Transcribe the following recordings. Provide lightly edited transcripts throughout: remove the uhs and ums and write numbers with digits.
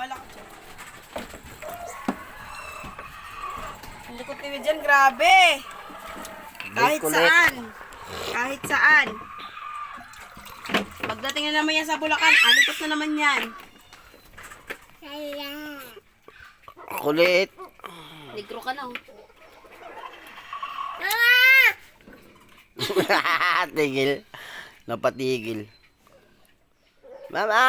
Baala ka dyan. Ang likod ni dyan, grabe. Kahit saan. Kahit saan. Pagdating na naman yan sa Bulacan, alikot na naman yan. Kulit. Negro ka na, oh. Tigil. Napatigil. Mama!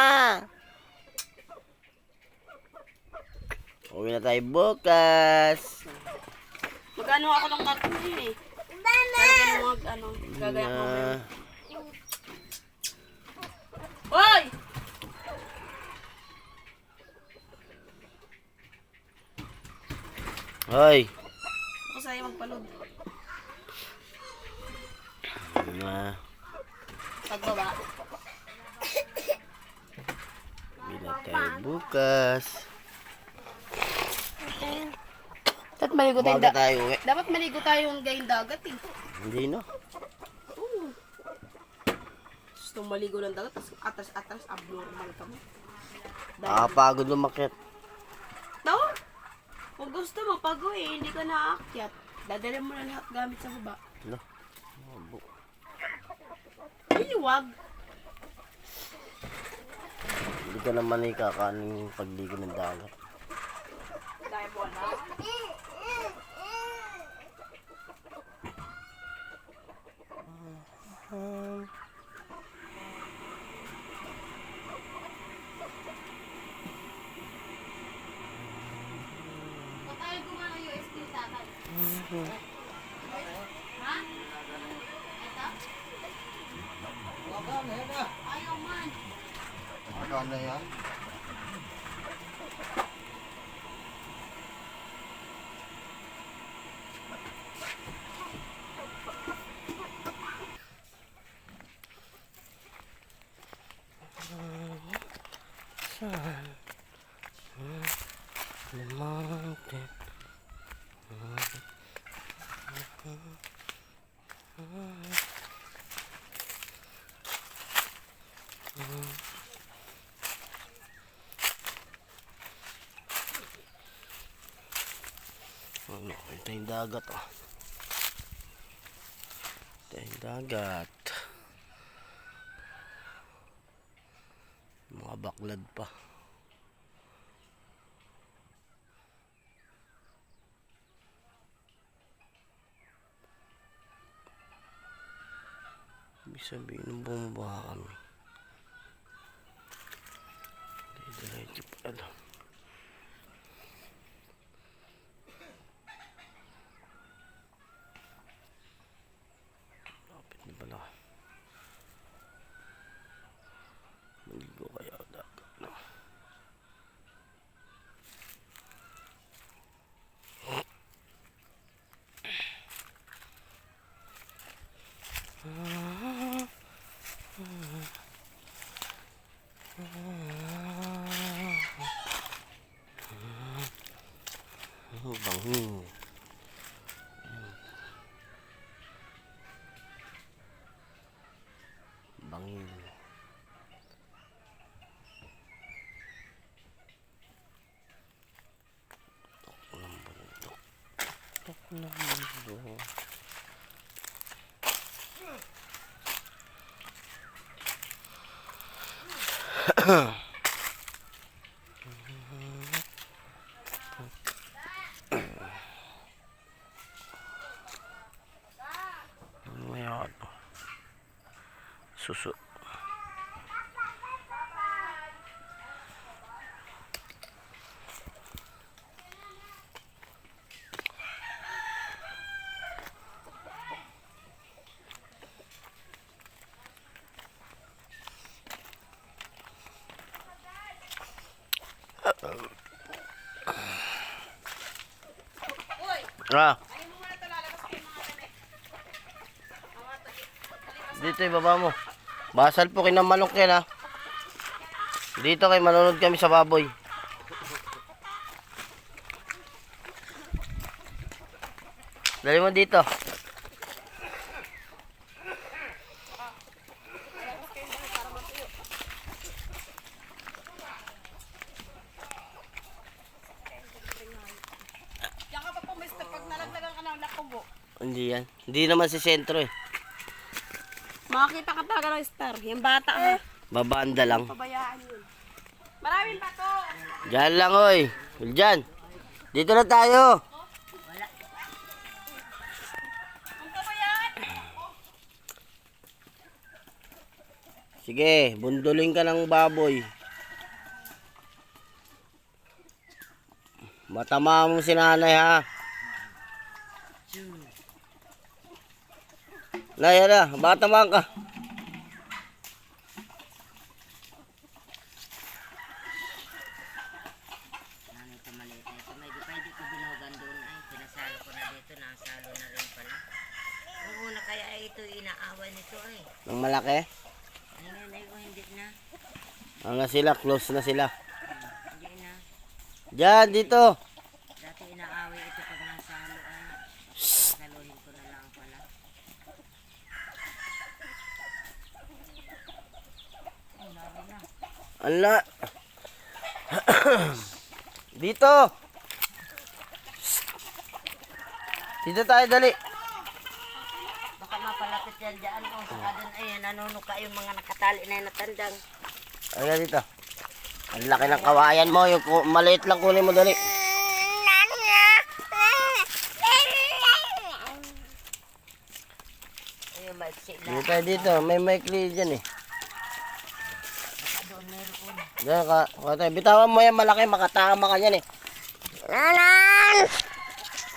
Uwi na tayo bukas. Mag-ano ako ng karton yun eh. Talaga mag-ano, gagaya ko ngayon. Hoy! Hoy! Ako sa'yo magpalod. Pagbaba. Uwi na tayo bukas. Dapat maligo tayo. Baga tayo uwi. Dapat maligo tayo ng gayong dagat eh. Hindi no. Gusto maligo ng dagat, tapos atras-atras, abnormal ka mo. Nakakapagod lumakit. No? Kung gusto mo, pag uwi, hindi ka naaakyat. Dadalhin mo na lahat gamit sa baba. No. Ay, wag. Hindi ka naman ikakaning pagligo ng dagat. Dahil mo na. Patay ko nga yung USB tatay. Ha? Ito? Ayaw man. Ano yan? Mountain. Ano, ito yung dagat oh. Ito yung dagat. Mga baklad pa. Ibig sabihin nung bumaba kami. Diretso pa lang. Lapit na pala. Maligo kaya o dagat na. Bangin. Bangin. Tok ng bundok. Tok ng bundok. Ayan. Suso. Ah. Dito ibaba mo. Basal po ng manok yan ha. Dito kay manunod kami sa baboy. Dali mo dito. yan. Hindi naman si sentro eh. Makakita ka talaga ng star. Yung bata ha. Babanda lang. Pabayaan yun. Maraming bato. Diyan lang oy. Diyan. Dito na tayo. Ang pabayaan. Sige, bundulin ka ng baboy. Matama mo si nanay ha. Nay, na, batamaan ka. Ano ito maliit na ito? May pwede ko binugan doon ay pinasalo ko na dito, nasalo na rin pala. Oo na kaya ito inaaway nito ay. Ang malaki. Ayun ay hindi na. Ano na sila, close na sila. Hindi na. Diyan, dito. Dati inaaway ito pag nasalo ay. Sasaluhin ko na lang pala. Ay, laro na. Ala. Dito. Dito tayo, dali. Baka mapalapit yan dyan. O, saka doon ay nanunuka yung mga nakatali na yung natandang. Ayan dito. Ang laki ng kawayan mo. Yung maliit lang kunin mo, dali. Ayun, maiksi lang. Dito tayo dito. May maikli dyan eh. Baka doon meron. Diyan ka. Bitawan mo yan malaki. Makatama ka yan eh.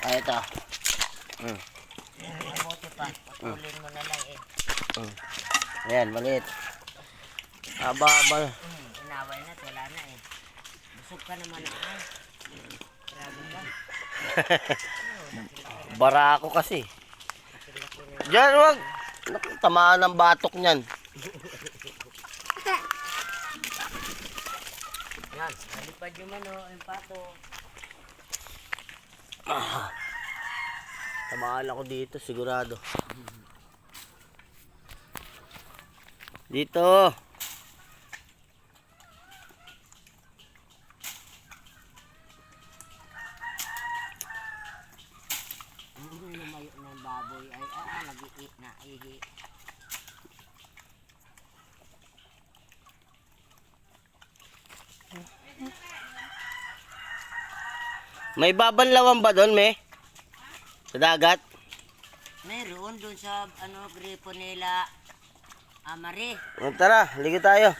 Ay, ito. Mabuti pa. Putulin mo na lang eh. Ayan, maliit. Aba. Inaway na, wala na eh. Busog ka naman ah. Grabe ka. Bara ako kasi. Diyan, wag. Naku, tamaan ng batok niyan. Yan, nalipad yung yung pato. Tamaan ako dito, sigurado. Dito. Lumayo na yung baboy ay nag-iit na ihi. May babanlawan ba doon, me? Sa dagat? Meron doon sa gripo nila Amari. O, tara, ligo tayo.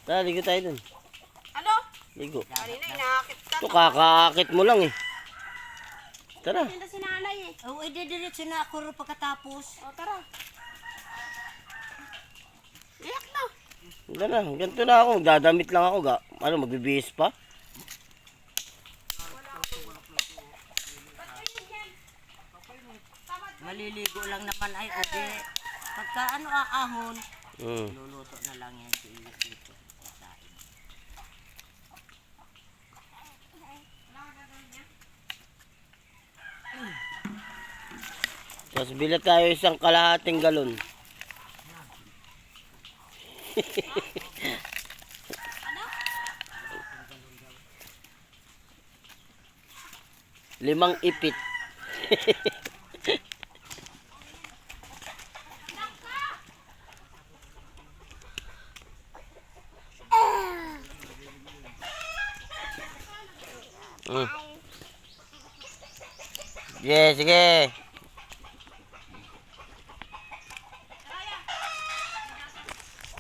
Tara, ligo tayo dun. Ano? Ligo. Kanina inakit ka. Ito, kakaakit mo lang eh. Tara. Hindi na si nanay eh. Oh, diretso na ako rin pagkatapos. O tara. Iyak na. Tara, ganito na ako. Dadamit lang ako. Ano, magbibihis pa? Maliligo lang naman ay ode. Pagka aahon, Hmm. luluto na lang yan si Ilis dito. Kasain. Tapos bilat tayo isang kalahating galon. Limang ipit. Sige, sige.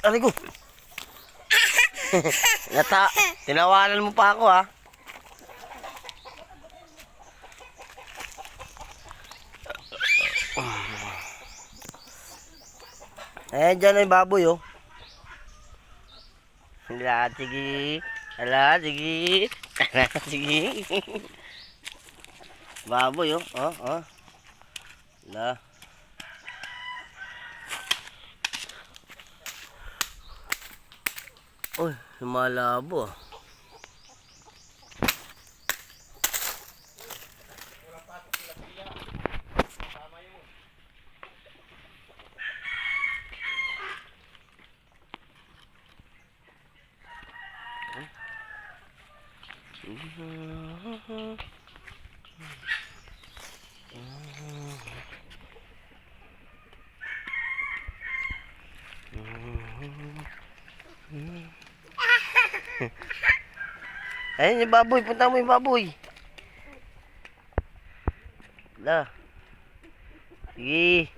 Aray ko. Tinawanan mo pa ako ha. Ayan dyan ay baboy oh. Ala, sige. Ala, sige. Ala, sige. Baboy oh. Oh. Ala. Uy, lumalabo ah. Ayun yung baboy, punta mo yung baboy. La. Sige.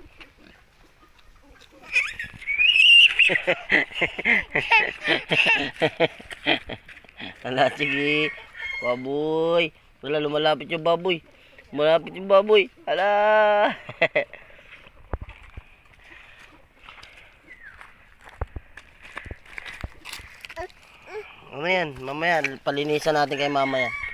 Ala, sige. Baboy. Wala, lumalapit yung baboy. Lumalapit yung baboy. Ala. Ano yan? Mamaya, palinisan natin kay mama yan.